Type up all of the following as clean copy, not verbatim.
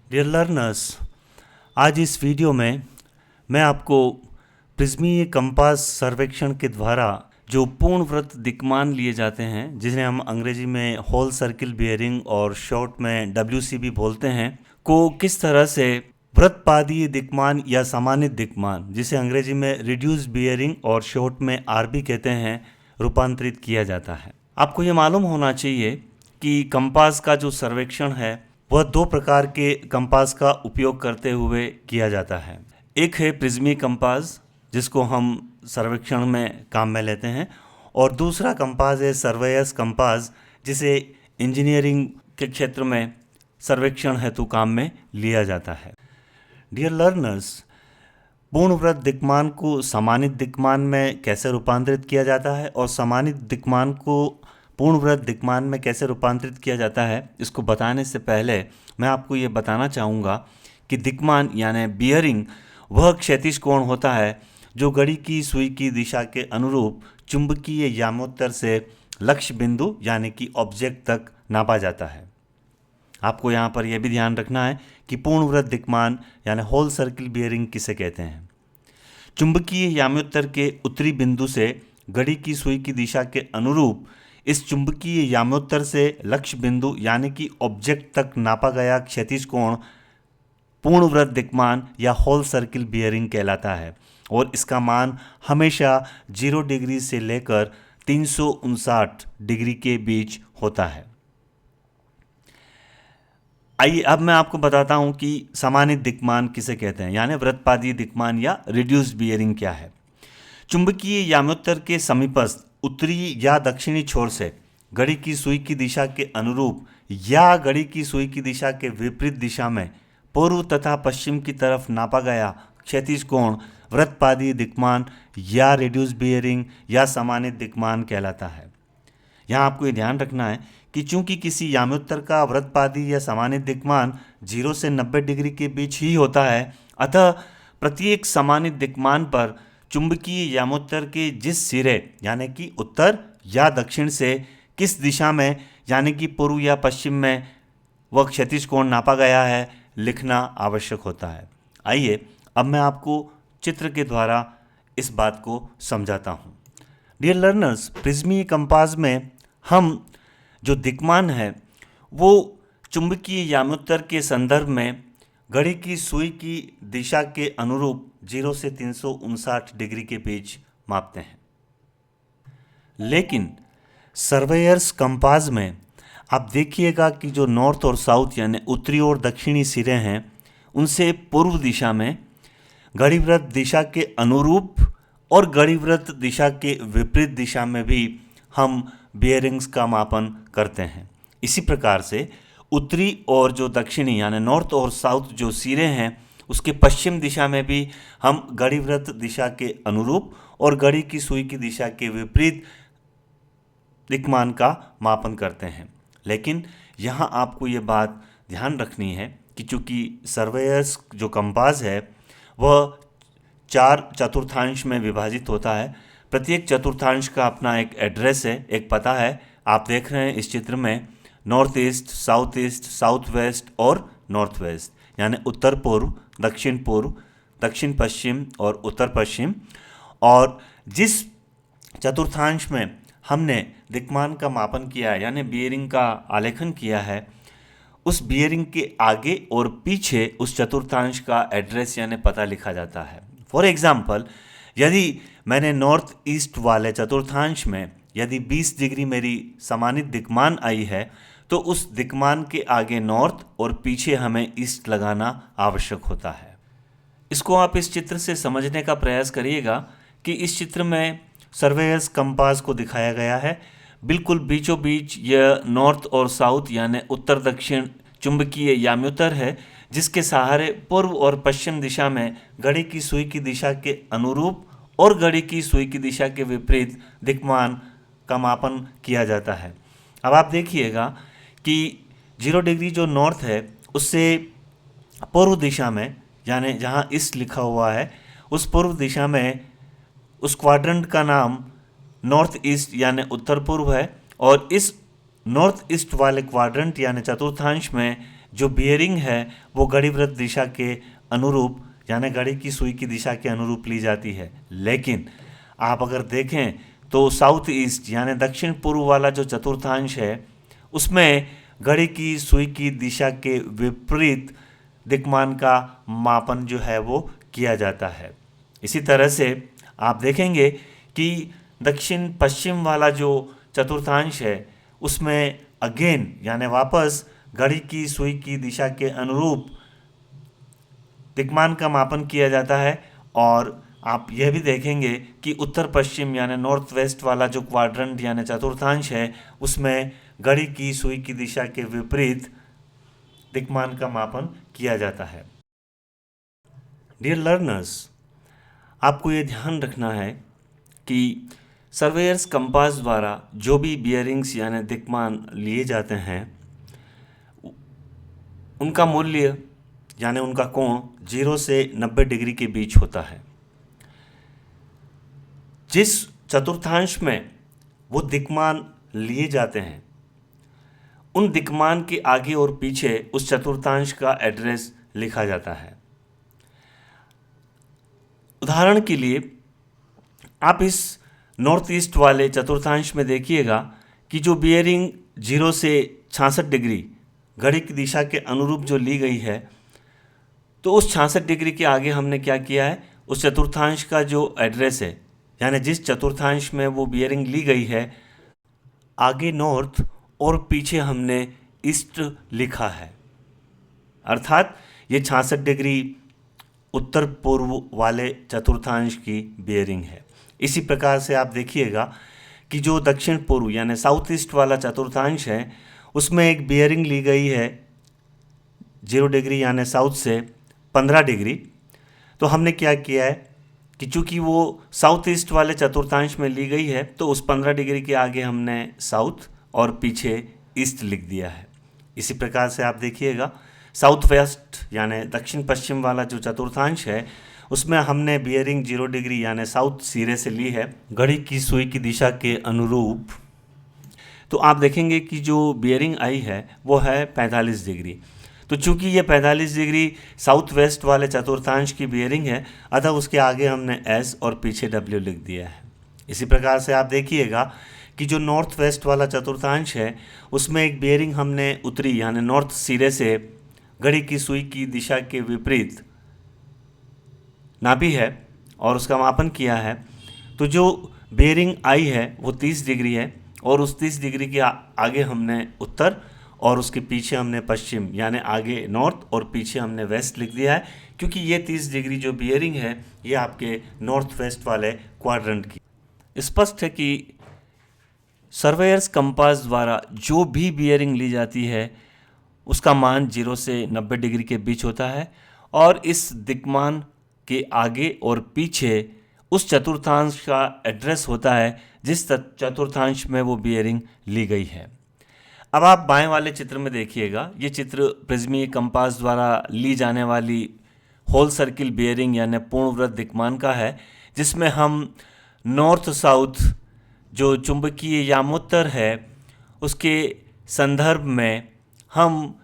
Dear learners, आज इस video में मैं आपको प्रिज्मीय कंपास सर्वेक्षण के द्वारा जो पूर्ण वृत्त दिक्मान लिए जाते हैं, जिन्हें हम अंग्रेजी में होल सर्किल बियरिंग और शॉर्ट में WCB बोलते हैं, को किस तरह से वृत्तपादीय दिक्मान या सामान्य दिक्मान, जिसे अंग्रेजी में रिड्यूस बियरिंग और शॉर्ट में RB कहते हैं, रूपांतरित किया जाता है। आपको ये मालूम होना चाहिए कि कंपास का जो सर्वेक्षण है वह दो प्रकार के कंपास का उपयोग करते हुए किया जाता है। एक है प्रिज्मी कंपास, जिसको हम सर्वेक्षण में काम में लेते हैं, और दूसरा कंपास है सर्वेयर्स कंपास, जिसे इंजीनियरिंग के क्षेत्र में सर्वेक्षण हेतु काम में लिया जाता है। डियर लर्नर्स, पूर्ण वृत्त दिक्मान को समानित दिक्मान में कैसे रूपांतरित किया जाता है और समानित दिक्मान को पूर्ण वृत्त दिक्मान में कैसे रूपांतरित किया जाता है, इसको बताने से पहले मैं आपको ये बताना चाहूँगा कि दिक्मान यानी बियरिंग वह क्षैतिज कोण होता है जो घड़ी की सुई की दिशा के अनुरूप चुंबकीय यामोत्तर से लक्ष्य बिंदु यानी कि ऑब्जेक्ट तक नापा जाता है। आपको यहाँ पर यह भी ध्यान रखना है कि पूर्ण वृत्त दिक्मान यानी होल सर्किल बियरिंग किसे कहते हैं। चुंबकीय यामोत्तर के उत्तरी बिंदु से घड़ी की सुई की दिशा के अनुरूप इस चुंबकीय यामोत्तर से लक्ष्य बिंदु यानी कि ऑब्जेक्ट तक नापा गया क्षैतिज कोण पूर्ण वृत्त दिक्मान या होल सर्किल बियरिंग कहलाता है, और इसका मान हमेशा 0 डिग्री से लेकर 359 डिग्री के बीच होता है। आइए अब मैं आपको बताता हूं कि समानित दिक्मान किसे कहते हैं, यानी वृत्तपादीय दिक्मान या रिड्यूस्ड बियरिंग क्या है। चुंबकीय यामोत्तर के समीपस्थ उत्तरी या दक्षिणी छोर से घड़ी की सुई की दिशा के अनुरूप या घड़ी की सुई की दिशा के विपरीत दिशा में पूर्व तथा पश्चिम की तरफ नापा गया क्षैतिज कोण वृत्तपादीय दिक्मान या रिड्यूस्ड बियरिंग या समानित दिक्मान कहलाता है। यहाँ आपको ये ध्यान रखना है कि चूंकि किसी यामोत्तर का वृत्तपादीय या समानित दिक्मान 0 से 90 डिग्री के बीच ही होता है, अतः प्रत्येक समानित दिक्मान पर चुंबकीय यामोत्तर के जिस सिरे यानी कि उत्तर या दक्षिण से किस दिशा में यानी कि पूर्व या पश्चिम में वह क्षैतिज कोण नापा गया है लिखना आवश्यक होता है। आइए अब मैं आपको चित्र के द्वारा इस बात को समझाता हूँ। डियर लर्नर्स, प्रिज्मी कंपास में हम जो दिक्मान है वो चुंबकीय यामोत्तर के संदर्भ में घड़ी की सुई की दिशा के अनुरूप 0 से 359 डिग्री के बीच मापते हैं। लेकिन सर्वेयर्स कंपास में आप देखिएगा कि जो नॉर्थ और साउथ यानी उत्तरी और दक्षिणी सिरे हैं, उनसे पूर्व दिशा में घड़ीवृत्त दिशा के अनुरूप और घड़ीवृत्त दिशा के विपरीत दिशा में भी हम बियरिंग्स का मापन करते हैं। इसी प्रकार से उत्तरी और जो दक्षिणी यानी नॉर्थ और साउथ जो सिरे हैं, उसके पश्चिम दिशा में भी हम घड़ीवृत्त दिशा के अनुरूप और घड़ी की सुई की दिशा के विपरीत दिक्मान का मापन करते हैं। लेकिन यहाँ आपको ये बात ध्यान रखनी है कि चूँकि सर्वेयर्स जो कंपास है वह 4 चतुर्थांश में विभाजित होता है। प्रत्येक चतुर्थांश का अपना एक एड्रेस है, एक पता है। आप देख रहे हैं इस चित्र में नॉर्थ ईस्ट, साउथ वेस्ट और नॉर्थ वेस्ट, यानी उत्तर पूर्व, दक्षिण पश्चिम और उत्तर पश्चिम। और जिस चतुर्थांश में हमने दिक्मान का मापन किया है यानी बियरिंग का आलेखन किया है, उस बियरिंग के आगे और पीछे उस चतुर्थांश का एड्रेस यानी पता लिखा जाता है। फॉर एग्जाम्पल, यदि मैंने नॉर्थ ईस्ट वाले चतुर्थांश में यदि 20 डिग्री मेरी समानित दिक्मान आई है, तो उस दिक्मान के आगे नॉर्थ और पीछे हमें ईस्ट लगाना आवश्यक होता है। इसको आप इस चित्र से समझने का प्रयास करिएगा कि इस चित्र में सर्वेयर्स कंपास को दिखाया गया है। बिल्कुल बीचों बीच यह नॉर्थ और साउथ यानी उत्तर दक्षिण चुंबकीय यामोत्तर है, जिसके सहारे पूर्व और पश्चिम दिशा में घड़ी की सुई की दिशा के अनुरूप और घड़ी की सुई की दिशा के विपरीत दिक्मान का मापन किया जाता है। अब आप देखिएगा कि 0 डिग्री जो नॉर्थ है उससे पूर्व दिशा में यानी जहाँ ईस्ट लिखा हुआ है, उस पूर्व दिशा में उस क्वाड्रेंट का नाम नॉर्थ ईस्ट यानी उत्तर पूर्व है, और इस नॉर्थ ईस्ट वाले क्वाड्रेंट यानी चतुर्थांश में जो बियरिंग है वो घड़ीवृत्त दिशा के अनुरूप यानी घड़ी की सुई की दिशा के अनुरूप ली जाती है। लेकिन आप अगर देखें तो साउथ ईस्ट यानी दक्षिण पूर्व वाला जो चतुर्थांश है उसमें घड़ी की सुई की दिशा के विपरीत दिक्मान का मापन जो है वो किया जाता है। इसी तरह से आप देखेंगे कि दक्षिण पश्चिम वाला जो चतुर्थांश है उसमें अगेन यानी वापस घड़ी की सुई की दिशा के अनुरूप दिक्मान का मापन किया जाता है। और आप यह भी देखेंगे कि उत्तर पश्चिम यानी नॉर्थ वेस्ट वाला जो क्वाड्रेंट यानी चतुर्थांश है उसमें घड़ी की सुई की दिशा के विपरीत दिक्मान का मापन किया जाता है। डियर लर्नर्स, आपको ये ध्यान रखना है कि सर्वेयर्स कंपास द्वारा जो भी बियरिंग्स यानी दिक्मान लिए जाते हैं उनका मूल्य यानी उनका कोण 0 से 90 डिग्री के बीच होता है। जिस चतुर्थांश में वो दिक्मान लिए जाते हैं उन दिक्मान के आगे और पीछे उस चतुर्थांश का एड्रेस लिखा जाता है। उदाहरण के लिए आप इस नॉर्थ ईस्ट वाले चतुर्थांश में देखिएगा कि जो बियरिंग 0 से 66 डिग्री घड़ी की दिशा के अनुरूप जो ली गई है तो उस 66 डिग्री के आगे हमने क्या किया है, उस चतुर्थांश का जो एड्रेस है यानी जिस चतुर्थांश में वो बियरिंग ली गई है आगे नॉर्थ और पीछे हमने ईस्ट लिखा है। अर्थात ये 66 डिग्री उत्तर पूर्व वाले चतुर्थांश की बियरिंग है। इसी प्रकार से आप देखिएगा कि जो दक्षिण पूर्व यानी साउथ ईस्ट वाला चतुर्थांश है उसमें एक बियरिंग ली गई है 0 डिग्री यानी साउथ से 15 डिग्री। तो हमने क्या किया है कि चूँकि वो साउथ ईस्ट वाले चतुर्थांश में ली गई है तो उस 15 डिग्री के आगे हमने साउथ और पीछे ईस्ट लिख दिया है। इसी प्रकार से आप देखिएगा साउथ वेस्ट यानी दक्षिण पश्चिम वाला जो चतुर्थांश है उसमें हमने बियरिंग 0 डिग्री यानी साउथ सिरे से ली है घड़ी की सुई की दिशा के अनुरूप। तो आप देखेंगे कि जो बियरिंग आई है वो है 45 डिग्री। तो चूंकि ये 45 डिग्री साउथ वेस्ट वाले चतुर्थांश की बियरिंग है अतः उसके आगे हमने एस और पीछे W लिख दिया है। इसी प्रकार से आप देखिएगा कि जो नॉर्थ वेस्ट वाला चतुर्थांश है उसमें एक बियरिंग हमने उत्तरी यानी नॉर्थ सिरे से घड़ी की सुई की दिशा के विपरीत नापी है और उसका मापन किया है। तो जो बियरिंग आई है वो 30 डिग्री है और उस 30 डिग्री के आगे हमने उत्तर और उसके पीछे हमने पश्चिम यानी आगे नॉर्थ और पीछे हमने वेस्ट लिख दिया है क्योंकि ये 30 डिग्री जो बियरिंग है ये आपके नॉर्थ वेस्ट वाले क्वाड्रेंट की। स्पष्ट है कि सर्वेयर्स कंपास द्वारा जो भी बियरिंग ली जाती है उसका मान 0 से 90 डिग्री के बीच होता है और इस दिक्मान के आगे और पीछे उस चतुर्थांश का एड्रेस होता है जिस चतुर्थांश में वो बियरिंग ली गई है। अब आप बाएं वाले चित्र में देखिएगा, ये चित्र प्रिज्मीय कंपास द्वारा ली जाने वाली होल सर्किल बियरिंग यानी पूर्णवृत्त दिक्मान का है जिसमें हम नॉर्थ साउथ जो चुंबकीय यामोत्तर है उसके संदर्भ में हम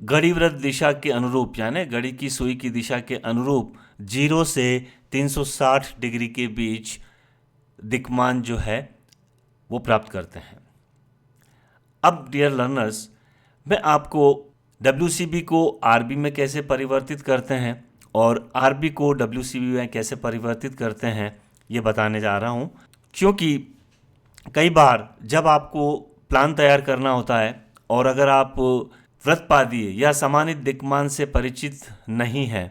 घड़ीवृत्त दिशा के अनुरूप यानी घड़ी की सुई की दिशा के अनुरूप 0 से 360 डिग्री के बीच दिक्मान जो है वो प्राप्त करते हैं। अब डियर लर्नर्स, मैं आपको WCB को RB में कैसे परिवर्तित करते हैं और RB को WCB में कैसे परिवर्तित करते हैं ये बताने जा रहा हूँ, क्योंकि कई बार जब आपको प्लान तैयार करना होता है और अगर आप वृत्तपादीय या समानित दिक्मान से परिचित नहीं हैं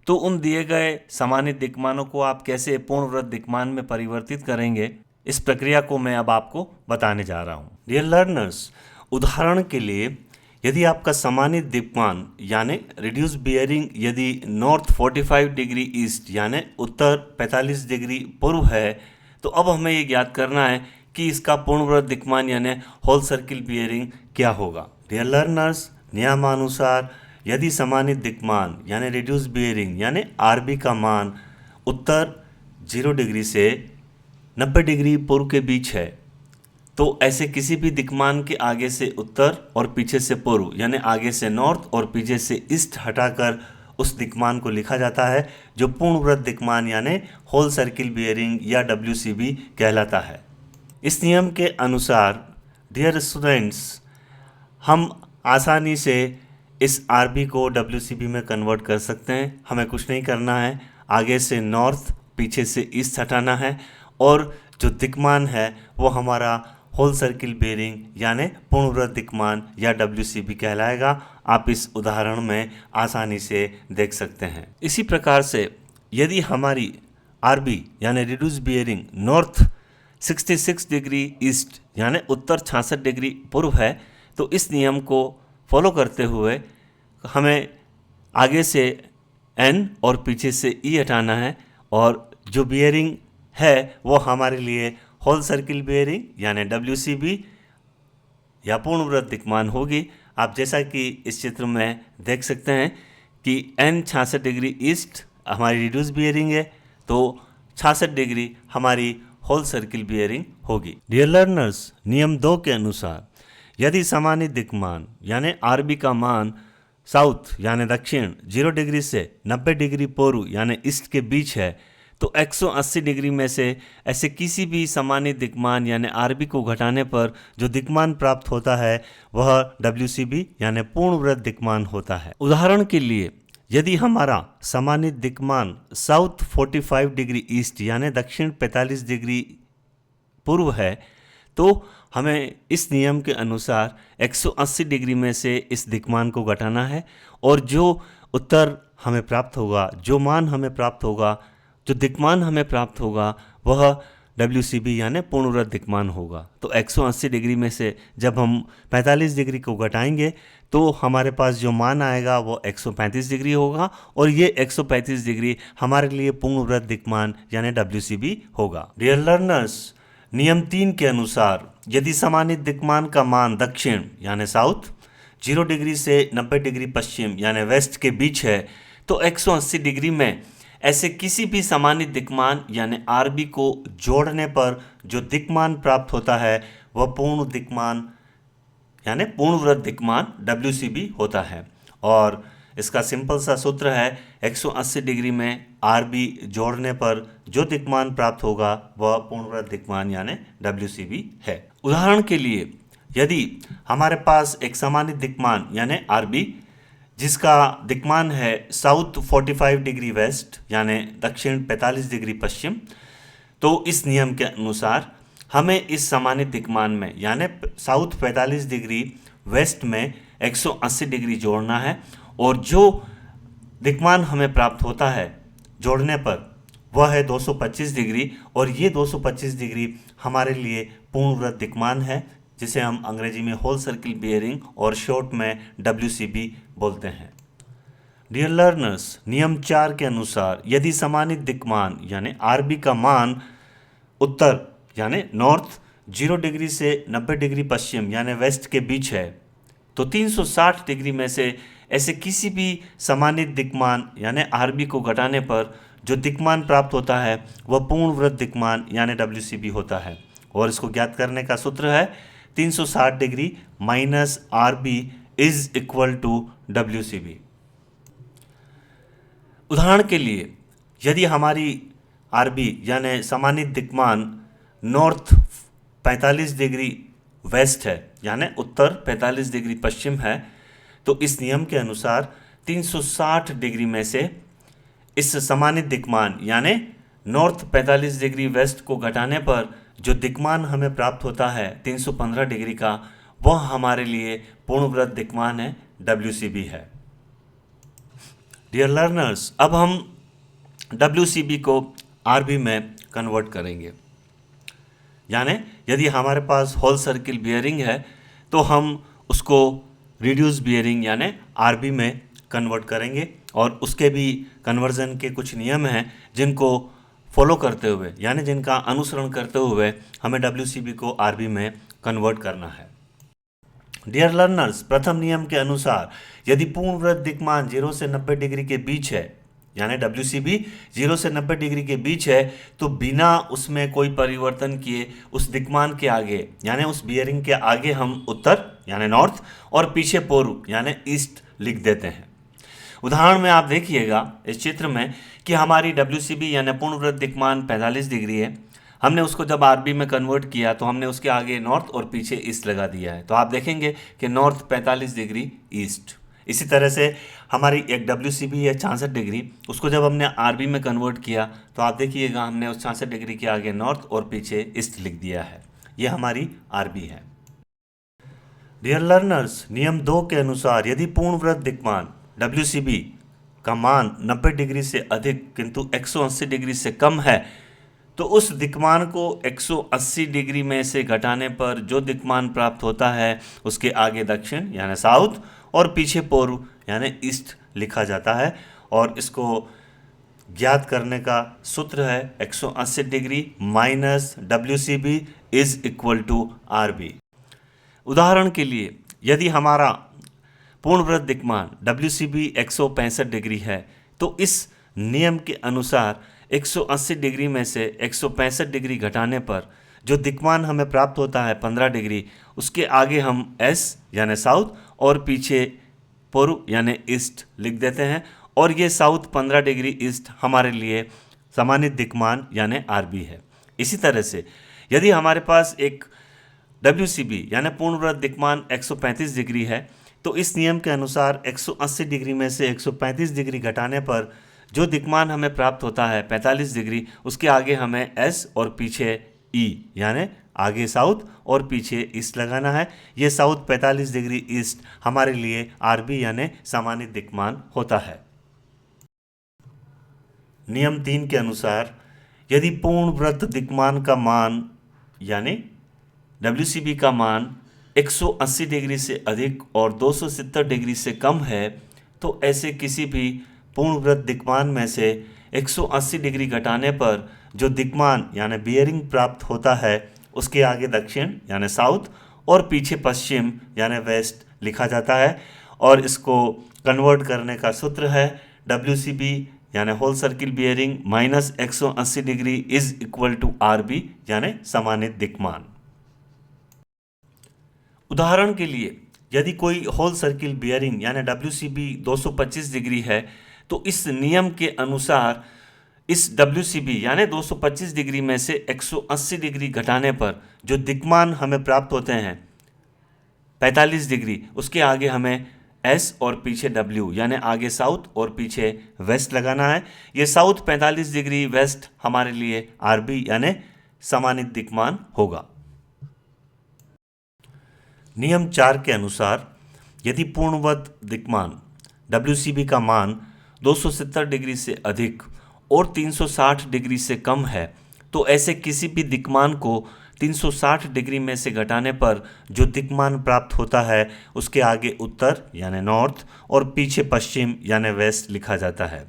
तो उन दिए गए समानित दिक्मानों को आप कैसे पूर्णवृत्त दिक्मान में परिवर्तित करेंगे, इस प्रक्रिया को मैं अब आपको बताने जा रहा हूँ। डियर लर्नर्स, उदाहरण के लिए यदि आपका समानित दिक्मान यानी रिड्यूस बियरिंग यदि नॉर्थ 45 डिग्री ईस्ट यानी उत्तर 45 डिग्री पूर्व है तो अब हमें ये ज्ञात करना है कि इसका पूर्णवृत्त दिक्मान यानी होल सर्किल बियरिंग क्या होगा। डियर लर्नर्स, नियमानुसार यदि समानित दिक्मान यानी रिड्यूस बियरिंग यानी RB का मान उत्तर 0 डिग्री से 90 डिग्री पूर्व के बीच है तो ऐसे किसी भी दिक्मान के आगे से उत्तर और पीछे से पूर्व यानी आगे से नॉर्थ और पीछे से ईस्ट हटाकर उस दिक्मान को लिखा जाता है जो पूर्णवृत्त दिक्मान यानी होल सर्किल बियरिंग या WCB कहलाता है। इस नियम के अनुसार डियर स्टूडेंट्स, हम आसानी से इस RB को WCB में कन्वर्ट कर सकते हैं। हमें कुछ नहीं करना है, आगे से नॉर्थ पीछे से ईस्ट हटाना है और जो दिक्मान है वो हमारा होल सर्किल बेरिंग यानी पूर्णवृत्त दिक्मान या WCB कहलाएगा। आप इस उदाहरण में आसानी से देख सकते हैं। इसी प्रकार से यदि हमारी RB यानी reduce bearing north 66 degree east यानी उत्तर 66 डिग्री पूर्व है, तो इस नियम को फॉलो करते हुए हमें आगे से N और पीछे से E हटाना है और जो बियरिंग है वो हमारे लिए होल सर्किल बियरिंग यानी WCB या पूर्णवृत्त दिक्मान होगी। आप जैसा कि इस चित्र में देख सकते हैं कि N 66 डिग्री ईस्ट हमारी रिड्यूस बियरिंग है, तो 66 डिग्री हमारी होल सर्किल बियरिंग होगी। डियर लर्नर्स, नियम 2 के अनुसार यदि समानित दिक्मान यानी RB का मान साउथ यानी दक्षिण 0 डिग्री से 90 डिग्री पूर्व यानी ईस्ट के बीच है, तो 180 डिग्री में से ऐसे किसी भी समानित दिक्मान यानी RB को घटाने पर जो दिक्मान प्राप्त होता है वह WCB यानी पूर्णवृत्त दिक्मान होता है। उदाहरण के लिए यदि हमारा समानित दिक्मान साउथ 45 डिग्री ईस्ट यानी दक्षिण 45 डिग्री पूर्व है, तो हमें इस नियम के अनुसार 180 डिग्री में से इस दिक्मान को घटाना है और जो उत्तर हमें प्राप्त होगा, जो मान हमें प्राप्त होगा, जो दिक्मान हमें प्राप्त होगा वह WCB यानी पूर्णवृत्त दिक्मान होगा। तो 180 डिग्री में से जब हम 45 डिग्री को घटाएंगे तो हमारे पास जो मान आएगा वो 135 डिग्री होगा और ये 135 डिग्री हमारे लिए पूर्णवृत्त दिक्मान यानी WCB होगा। डियर लर्नर्स, नियम 3 के अनुसार यदि समानित दिक्मान का मान दक्षिण यानी साउथ 0 डिग्री से 90 डिग्री पश्चिम यानी वेस्ट के बीच है, तो 180 डिग्री में ऐसे किसी भी समानित दिक्मान यानी RB को जोड़ने पर जो दिक्मान प्राप्त होता है वह पूर्ण दिक्मान यानी पूर्णवृत्त दिक्मान WCB होता है। और इसका सिंपल सा सूत्र है 180 डिग्री में RB जोड़ने पर जो दिक्मान प्राप्त होगा वह पूर्णवृत्त दिक्मान यानी WCB है। उदाहरण के लिए यदि हमारे पास एक समानित दिक्मान यानी RB जिसका दिक्मान है साउथ 45 डिग्री वेस्ट यानी दक्षिण 45 डिग्री पश्चिम, तो इस नियम के अनुसार हमें इस समानित दिक्मान में यानी साउथ 45 डिग्री वेस्ट में 180 डिग्री जोड़ना है और जो दिक्मान हमें प्राप्त होता है जोड़ने पर वह है 225 डिग्री और ये 225 डिग्री हमारे लिए पूर्णवृत्त दिक्मान है जिसे हम अंग्रेजी में होल सर्किल बियरिंग और शॉर्ट में WCB बोलते हैं। डियर लर्नर्स, नियम 4 के अनुसार यदि समानित दिक्मान यानी RB का मान उत्तर यानी नॉर्थ 0 डिग्री से 90 डिग्री पश्चिम यानी वेस्ट के बीच है, तो 360 डिग्री में से ऐसे किसी भी समानित दिक्मान यानी RB को घटाने पर जो दिक्मान प्राप्त होता है वह पूर्णवृत्त दिक्मान यानी WCB होता है। और इसको ज्ञात करने का सूत्र है 360 degree minus RB is equal to WCB। उदाहरण के लिए यदि हमारी RB यानी समानित दिक्मान नॉर्थ 45 डिग्री वेस्ट है यानी उत्तर 45 डिग्री पश्चिम है, तो इस नियम के अनुसार 360 डिग्री में से इस समानित दिक्मान यानी नॉर्थ 45 डिग्री वेस्ट को घटाने पर जो दिक्मान हमें प्राप्त होता है 315 डिग्री का, वह हमारे लिए पूर्णवृत्त दिक्मान है WCB है। डियर लर्नर्स, अब हम WCB को RB में कन्वर्ट करेंगे। यानी यदि हमारे पास होल सर्किल बियरिंग है तो हम उसको रिड्यूस बियरिंग यानी RB में कन्वर्ट करेंगे और उसके भी कन्वर्जन के कुछ नियम हैं जिनको फॉलो करते हुए यानी जिनका अनुसरण करते हुए हमें WCB को RB में कन्वर्ट करना है। डियर लर्नर्स, प्रथम नियम के अनुसार यदि पूर्णवृत्त दिक्मान 0 से 90 डिग्री के बीच है यानी WCB 0 से 90 डिग्री के बीच है, तो बिना उसमें कोई परिवर्तन किए उस दिक्मान के आगे यानी उस बियरिंग के आगे हम उत्तर यानी नॉर्थ और पीछे पूर्व यानी ईस्ट लिख देते हैं। उदाहरण में आप देखिएगा इस चित्र में कि हमारी WCB यानी पूर्णवृत्त दिक्मान 45 डिग्री है। हमने उसको जब आरबी में कन्वर्ट किया तो हमने उसके आगे नॉर्थ और पीछे ईस्ट लगा दिया है, तो आप देखेंगे कि नॉर्थ 45 डिग्री ईस्ट। इसी तरह से हमारी एक WCB है 66 डिग्री, उसको जब हमने आरबी में कन्वर्ट किया तो आप देखिएगा हमने उस 66 डिग्री के आगे नॉर्थ और पीछे ईस्ट लिख दिया है। ये हमारी आरबी है। डियर लर्नर्स, नियम 2 के अनुसार यदि पूर्णवृत्त दिक्मान WCB का मान 90 डिग्री से अधिक किंतु 180 डिग्री से कम है, तो उस दिक्मान को 180 डिग्री में से घटाने पर जो दिक्मान प्राप्त होता है उसके आगे दक्षिण यानी साउथ और पीछे पूर्व यानी ईस्ट लिखा जाता है। और इसको ज्ञात करने का सूत्र है 180 degree minus WCB is equal to RB। उदाहरण के लिए यदि हमारा पूर्णवृत्त दिक्मान WCB 165 डिग्री है, तो इस नियम के अनुसार 180 डिग्री में से 165 डिग्री घटाने पर जो दिक्मान हमें प्राप्त होता है 15 डिग्री, उसके आगे हम S यानी साउथ और पीछे पूर्व यानी ईस्ट लिख देते हैं। और ये साउथ 15 डिग्री ईस्ट हमारे लिए सामान्य दिक्मान यानी RB है। इसी तरह से यदि हमारे पास एक WCB यानी पूर्णवृत्त दिक्मान 135 डिग्री है, तो इस नियम के अनुसार 180 डिग्री में से 135 डिग्री घटाने पर जो दिक्मान हमें प्राप्त होता है 45 डिग्री, उसके आगे हमें S और पीछे E यानी आगे साउथ और पीछे ईस्ट लगाना है। ये साउथ 45 डिग्री ईस्ट हमारे लिए RB यानी सामान्य दिक्मान होता है। नियम 3 के अनुसार यदि पूर्णवृत्त दिक्मान का मान यानी WCB का मान 180 डिग्री से अधिक और 270 डिग्री से कम है, तो ऐसे किसी भी पूर्णवृत्त दिक्मान में से 180 डिग्री घटाने पर जो दिक्मान यानी बियरिंग प्राप्त होता है उसके आगे दक्षिण यानी साउथ और पीछे पश्चिम यानी वेस्ट लिखा जाता है। और इसको कन्वर्ट करने का सूत्र है WCB यानी whole circle bearing minus 180 degree is equal to RB यानी सामान्य दिक्मान। उदाहरण के लिए यदि कोई होल सर्किल बियरिंग यानी WCB 225 डिग्री है, तो इस नियम के अनुसार इस WCB यानी 225 डिग्री में से 180 डिग्री घटाने पर जो दिक्मान हमें प्राप्त होते हैं 45 डिग्री, उसके आगे हमें S और पीछे W यानी आगे साउथ और पीछे वेस्ट लगाना है। ये साउथ 45 डिग्री वेस्ट हमारे लिए RB यानी सामान्य दिक्मान होगा। नियम 4 के अनुसार यदि पूर्णवृत्त दिक्मान WCB का मान 270 डिग्री से अधिक और 360 डिग्री से कम है, तो ऐसे किसी भी दिक्मान को 360 डिग्री में से घटाने पर जो दिक्मान प्राप्त होता है उसके आगे उत्तर यानी नॉर्थ और पीछे पश्चिम यानी वेस्ट लिखा जाता है।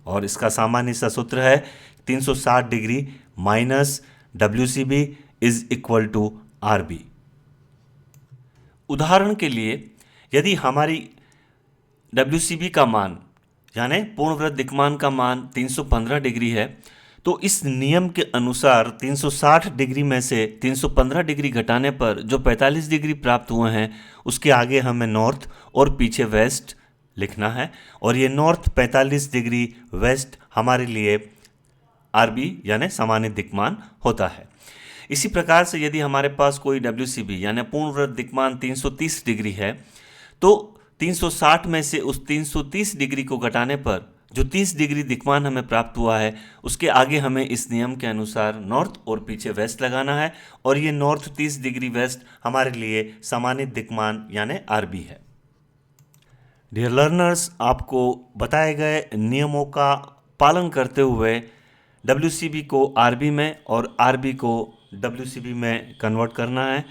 और इसका सामान्य सा सूत्र है 360 degree minus WCB is equal to RB। उदाहरण के लिए यदि हमारी WCB का मान यानी पूर्णवृत्त दिक्मान का मान 315 डिग्री है, तो इस नियम के अनुसार 360 डिग्री में से 315 डिग्री घटाने पर जो 45 डिग्री प्राप्त हुए हैं उसके आगे हमें नॉर्थ और पीछे वेस्ट लिखना है। और ये नॉर्थ 45 डिग्री वेस्ट हमारे लिए RB यानी सामान्य दिक्मान होता है। इसी प्रकार से यदि हमारे पास कोई WCB यानी पूर्णवृत्त दिक्मान 330 डिग्री है, तो 360 में से उस 330 डिग्री को घटाने पर जो 30 डिग्री दिक्मान हमें प्राप्त हुआ है उसके आगे हमें इस नियम के अनुसार नॉर्थ और पीछे वेस्ट लगाना है। और ये नॉर्थ 30 डिग्री वेस्ट हमारे लिए सामान्य दिक्मान यानी RB है। डियर लर्नर्स, आपको बताए गए नियमों का पालन करते हुए WCB को RB में और RB को WCB में कन्वर्ट करना है।